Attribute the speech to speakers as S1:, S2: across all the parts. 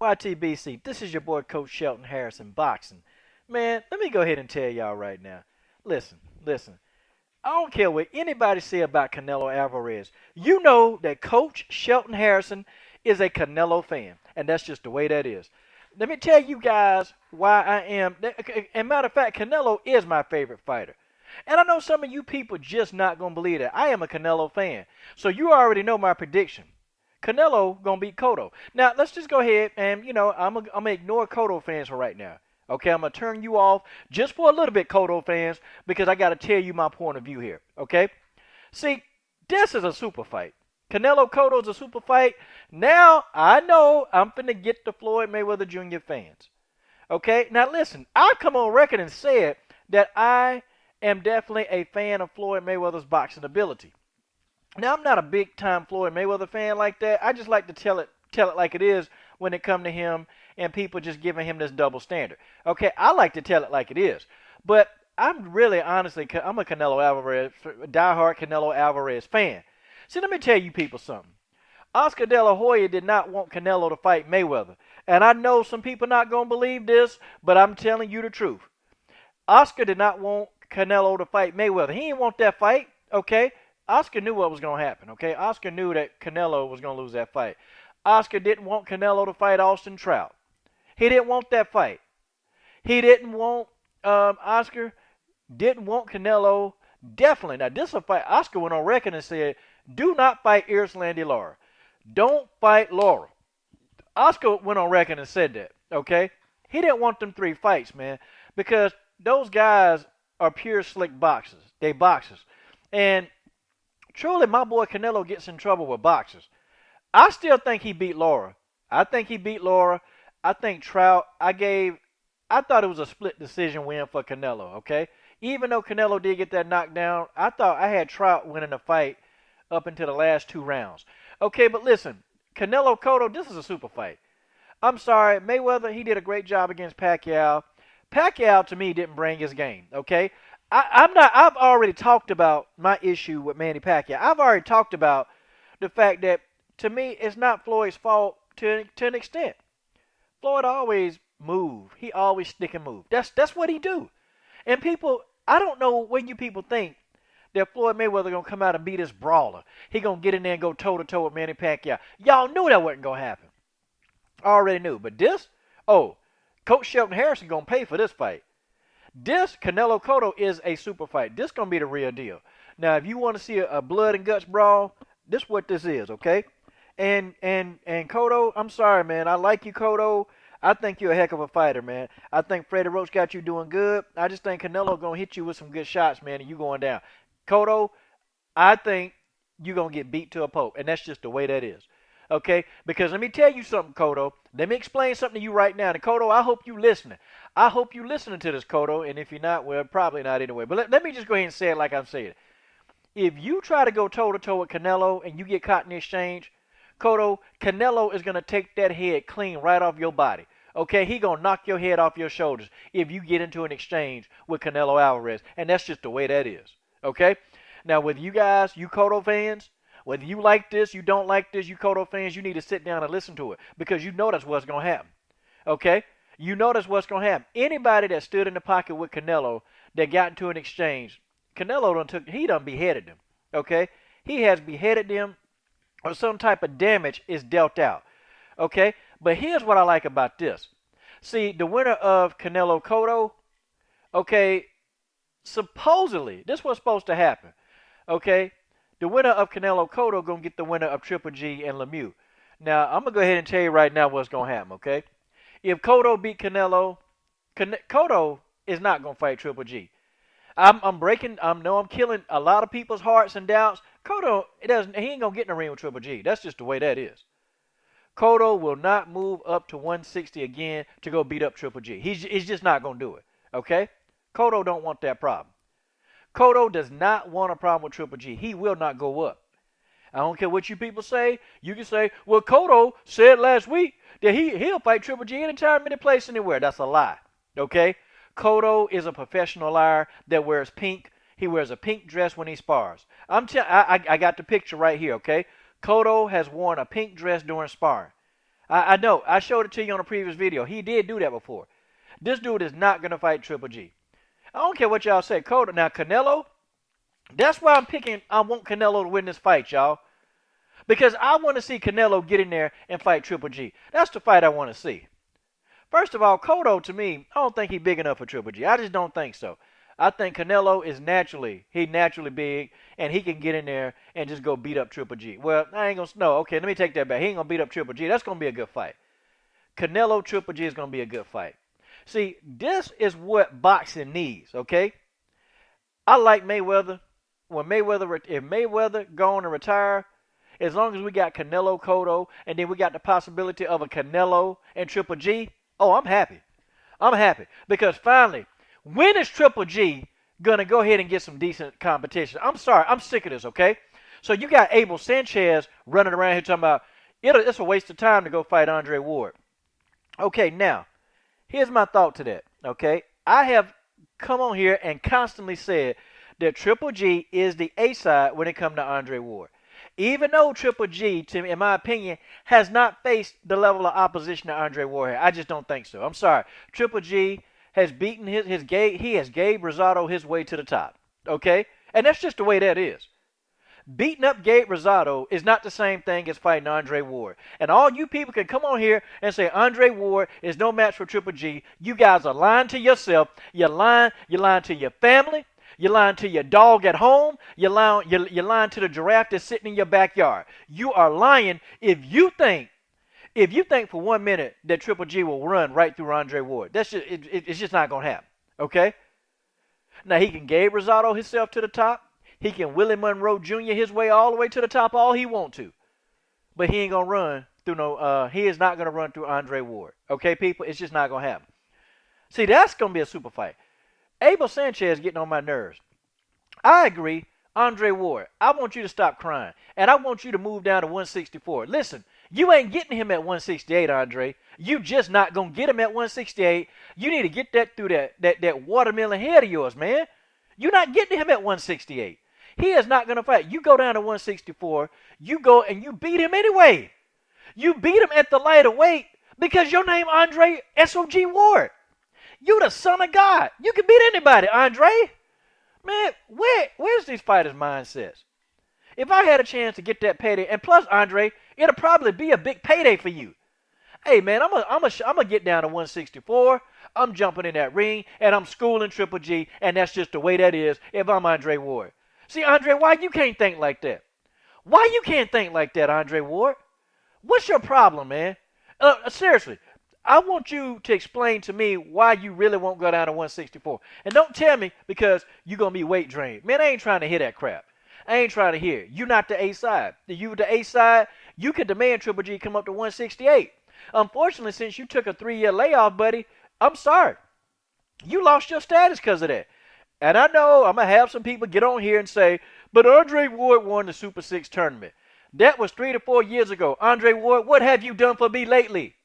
S1: YTBC, this is your boy Coach Shelton Harrison Boxing. Man, let me go ahead and tell y'all right now. Listen, listen. I don't care what anybody say about Canelo Alvarez. You know that Coach Shelton Harrison is a Canelo fan, and that's just the way that is. Let me tell you guys why I am. And matter of fact, Canelo is my favorite fighter. And I know some of you people just not gonna believe that. I am a Canelo fan, so you already know my prediction. Canelo gonna beat Cotto. Now let's just go ahead and I'm gonna ignore Cotto fans for right now. Okay, I'm gonna turn you off just for a little bit, Cotto fans, because I gotta tell you my point of view here. Okay, see, this is a super fight. Canelo Cotto is a super fight. Now I know I'm finna get the Floyd Mayweather Jr. fans. Okay, now listen, I've come on record and said that I am definitely a fan of Floyd Mayweather's boxing ability. Now I'm not a big time Floyd Mayweather fan like that. I just like to tell it like it is when it come to him and people just giving him this double standard. Okay, I like to tell it like it is. But I'm really honestly I'm a Canelo Alvarez diehard Canelo Alvarez fan. See, let me tell you people something. Oscar De La Hoya did not want Canelo to fight Mayweather. And I know some people not going to believe this, but I'm telling you the truth. Oscar did not want Canelo to fight Mayweather. He didn't want that fight, okay? Oscar knew what was going to happen, okay? Oscar knew that Canelo was going to lose that fight. Oscar didn't want Canelo to fight Austin Trout. He didn't want that fight. He didn't want, Oscar didn't want Canelo, definitely. Now, this is a fight. Oscar went on record and said, do not fight Irslandy Lara. Don't fight Lara. Oscar went on record and said that, okay? He didn't want them three fights, man, because those guys are pure slick boxers. They boxers. And truly, my boy Canelo gets in trouble with boxers. I still think he beat Lara. I think he beat Lara. I think Trout, I thought it was a split decision win for Canelo, okay? Even though Canelo did get that knockdown, I thought I had Trout winning the fight up until the last two rounds. Okay, but listen, Canelo Cotto, this is a super fight. I'm sorry, Mayweather, he did a great job against Pacquiao. Pacquiao, to me, didn't bring his game, okay? I've already talked about my issue with Manny Pacquiao. I've already talked about the fact that, to me, it's not Floyd's fault to an extent. Floyd always move. He always stick and move. That's what he do. And people, I don't know when you people think that Floyd Mayweather gonna come out and be this brawler. He gonna get in there and go toe to toe with Manny Pacquiao. Y'all knew that wasn't gonna happen. I already knew. But this, Coach Shelton Harrison gonna pay for this fight. This Canelo Cotto is a super fight. This gonna be the real deal. Now, if you want to see a blood and guts brawl, this is what this is, okay? And Cotto, I'm sorry, man. I like you, Cotto. I think you're a heck of a fighter, man. I think Freddie Roach got you doing good. I just think Canelo gonna hit you with some good shots, man, and you going down. Cotto, I think you're gonna get beat to a pulp, and that's just the way that is. Okay? Because let me tell you something, Cotto. Let me explain something to you right now. And Cotto, I hope you listening. I hope you listening to this, Cotto. And if you're not, well, probably not anyway. But let me just go ahead and say it like I'm saying it. If you try to go toe-to-toe with Canelo and you get caught in the exchange, Cotto, Canelo is going to take that head clean right off your body. Okay? He going to knock your head off your shoulders if you get into an exchange with Canelo Alvarez. And that's just the way that is. Okay? Now, with you guys, you Cotto fans, whether you like this, you don't like this, you Cotto fans, you need to sit down and listen to it because you know that's what's going to happen. Okay? You know that's what's going to happen. Anybody that stood in the pocket with Canelo that got into an exchange, Canelo done beheaded them. Okay? He has beheaded them or some type of damage is dealt out. Okay? But here's what I like about this. See, the winner of Canelo Cotto, okay, supposedly, this was supposed to happen. Okay? The winner of Canelo Cotto going to get the winner of Triple G and Lemieux. Now, I'm going to go ahead and tell you right now what's going to happen, okay? If Cotto beat Canelo, Cotto is not going to fight Triple G. I'm killing a lot of people's hearts and doubts. Cotto, he ain't going to get in the ring with Triple G. That's just the way that is. Cotto will not move up to 160 again to go beat up Triple G. He's just not going to do it, okay? Cotto don't want that problem. Cotto does not want a problem with Triple G. He will not go up. I don't care what you people say. You can say, well, Cotto said last week that he'll fight Triple G anytime, any place, anywhere. That's a lie. Okay? Cotto is a professional liar that wears pink. He wears a pink dress when he spars. I got the picture right here, okay? Cotto has worn a pink dress during sparring. I know. I showed it to you on a previous video. He did do that before. This dude is not going to fight Triple G. I don't care what y'all say. Cotto. Now, Canelo, that's why I'm picking. I want Canelo to win this fight, y'all. Because I want to see Canelo get in there and fight Triple G. That's the fight I want to see. First of all, Cotto, to me, I don't think he's big enough for Triple G. I just don't think so. I think Canelo is naturally big, and he can get in there and just go beat up Triple G. Well, I ain't going to, no, okay, let me take that back. He ain't going to beat up Triple G. That's going to be a good fight. Canelo Triple G is going to be a good fight. See, this is what boxing needs, okay? I like Mayweather. If Mayweather going to retire, as long as we got Canelo Cotto, and then we got the possibility of a Canelo and Triple G, oh, I'm happy. I'm happy. Because finally, when is Triple G going to go ahead and get some decent competition? I'm sorry. I'm sick of this, okay? So you got Abel Sanchez running around here talking about it's a waste of time to go fight Andre Ward. Okay, now, here's my thought to that, okay? I have come on here and constantly said that Triple G is the A-side when it comes to Andre Ward. Even though Triple G, in my opinion, has not faced the level of opposition to Andre Ward here. I just don't think so. I'm sorry. Triple G has beaten he has Gabe Rosado his way to the top, okay? And that's just the way that is. Beating up Gabe Rosado is not the same thing as fighting Andre Ward. And all you people can come on here and say Andre Ward is no match for Triple G. You guys are lying to yourself. You're lying to your family. You're lying to your dog at home. You're lying to the giraffe that's sitting in your backyard. You are lying if you think for 1 minute that Triple G will run right through Andre Ward. That's just it's just not gonna happen. Okay? Now he can Gabe Rosado himself to the top. He can Willie Monroe Jr. his way all the way to the top all he want to. But he ain't gonna run through he is not gonna run through Andre Ward. Okay, people? It's just not gonna happen. See, that's gonna be a super fight. Abel Sanchez getting on my nerves. I agree. Andre Ward, I want you to stop crying. And I want you to move down to 164. Listen, you ain't getting him at 168, Andre. You just not going to get him at 168. You need to get that through that watermelon head of yours, man. You're not getting him at 168. He is not going to fight. You go down to 164. You go and you beat him anyway. You beat him at the lighter weight because your name Andre SOG Ward. You the son of God. You can beat anybody, Andre. Man, where's these fighters' mindsets? If I had a chance to get that payday, and plus, Andre, it'll probably be a big payday for you. Hey, man, I'm gonna get down to 164. I'm jumping in that ring, and I'm schooling Triple G, and that's just the way that is if I'm Andre Ward. See, Andre, why you can't think like that? Why you can't think like that, Andre Ward? What's your problem, man? Seriously. I want you to explain to me why you really won't go down to 164. And don't tell me because you're going to be weight drained. Man, I ain't trying to hear that crap. I ain't trying to hear it. You're not the A side. You the A side, you can demand Triple G come up to 168. Unfortunately, since you took a 3-year layoff, buddy, I'm sorry. You lost your status because of that. And I know I'm going to have some people get on here and say, but Andre Ward won the Super 6 tournament. That was 3 to 4 years ago. Andre Ward, what have you done for me lately?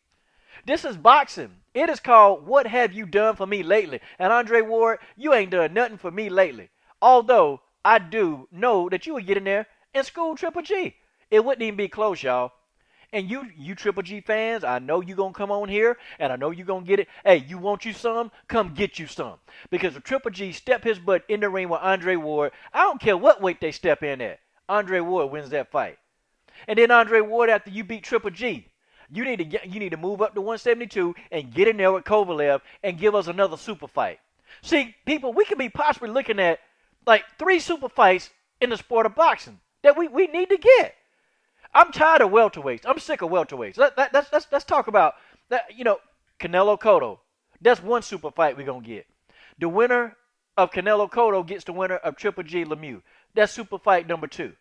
S1: This is boxing. It is called What Have You Done For Me Lately? And Andre Ward, you ain't done nothing for me lately. Although, I do know that you would get in there and school Triple G. It wouldn't even be close, y'all. And you Triple G fans, I know you going to come on here, and I know you going to get it. Hey, you want you some? Come get you some. Because if Triple G step his butt in the ring with Andre Ward, I don't care what weight they step in at. Andre Ward wins that fight. And then Andre Ward, after you beat Triple G, you need to move up to 172 and get in there with Kovalev and give us another super fight. See, people, we could be possibly looking at like 3 super fights in the sport of boxing that we need to get. I'm tired of welterweights. I'm sick of welterweights. Let's talk about that. Canelo Cotto. That's one super fight we're gonna get. The winner of Canelo Cotto gets the winner of Triple G Lemieux. That's super fight number 2.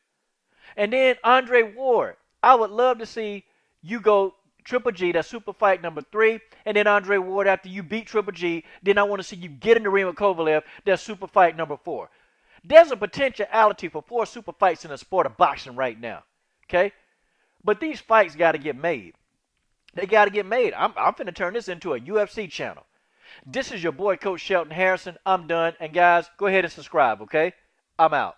S1: And then Andre Ward. I would love to see you go Triple G, that's super fight number 3, and then Andre Ward after you beat Triple G, then I want to see you get in the ring with Kovalev, that's super fight number 4. There's a potentiality for 4 super fights in the sport of boxing right now, okay? But these fights got to get made. They got to get made. I'm finna turn this into a UFC channel. This is your boy, Coach Shelton Harrison. I'm done. And guys, go ahead and subscribe, okay? I'm out.